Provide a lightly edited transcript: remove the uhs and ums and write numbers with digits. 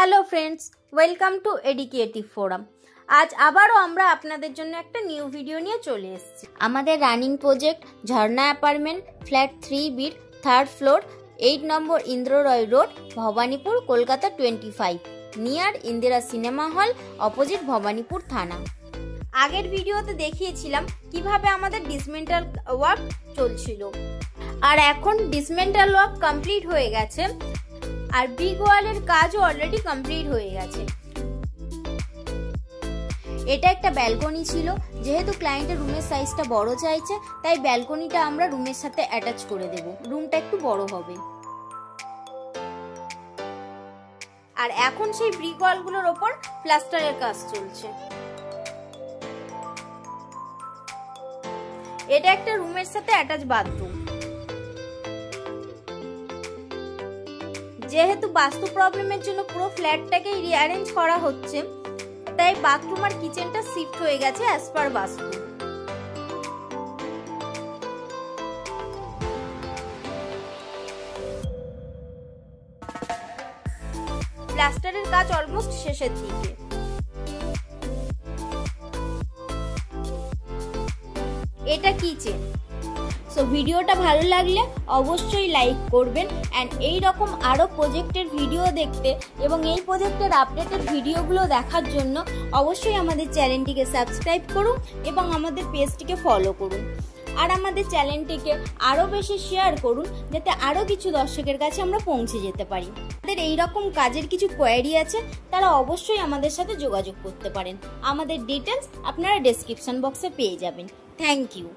Hello friends, welcome to educative forum. আজ আবারও আমরা আপনাদের জন্য একটা নিউ ভিডিও নিয়ে চলে এসেছি। আমাদের running project Jharna apartment flat 3B 3rd floor 8 number Indra Roy road, Bhowanipore, Kolkata 25, near Indira cinema hall, opposite Bhowanipore থানা। আগের ভিডিওতে দেখিয়েছিলাম কিভাবে আমাদের ডিসমেন্টাল ওয়ার্ক চলছিল, আর এখন ডিসমেন্টাল ওয়ার্ক কমপ্লিট হয়ে গেছে আর ব্রিক ওয়ালের কাজও অলরেডি কমপ্লিট হয়ে গেছে। এটা একটা ব্যালকনি ছিল, যেহেতু ক্লায়েন্টের রুমের সাইজটা বড় চাইছে তাই ব্যালকনিটা আমরা রুমের সাথে অ্যাটাচ করে দেব, রুমটা একটু বড় হবে। আর এখন সেই ব্রিক ওয়ালগুলোর ওপর প্লাস্টারের কাজ চলছে। এটা একটা রুমের সাথে অ্যাটাচ বাথরুম। যেহেতু বাস্তু প্রবলেমের জন্য পুরো ফ্ল্যাটটাকে রিঅ্যারেঞ্জ করা হচ্ছে, তাই বাথরুম আর কিচেনটা শিফট হয়ে গেছে অ্যাজ পার বাস্তু। প্লাস্টারের কাজ অলমোস্ট শেষের দিকে। এটা কিচেন। সো ভিডিওটা ভালো লাগলে অবশ্যই লাইক করবেন অ্যান্ড এই রকম আরও প্রজেক্টের ভিডিও দেখতে এবং এই প্রজেক্টের আপডেটেড ভিডিওগুলো দেখার জন্য অবশ্যই আমাদের চ্যানেলটিকে সাবস্ক্রাইব করুন এবং আমাদের পেজটিকে ফলো করুন। আর আমাদের চ্যানেলটিকে আরও বেশি শেয়ার করুন, যাতে আরও কিছু দর্শকের কাছে আমরা পৌঁছে যেতে পারি। আমাদের এই রকম কাজের কিছু কোয়ারি আছে, তারা অবশ্যই আমাদের সাথে যোগাযোগ করতে পারেন। আমাদের ডিটেলস আপনারা ডেসক্রিপশন বক্সে পেয়ে যাবেন। Thank you.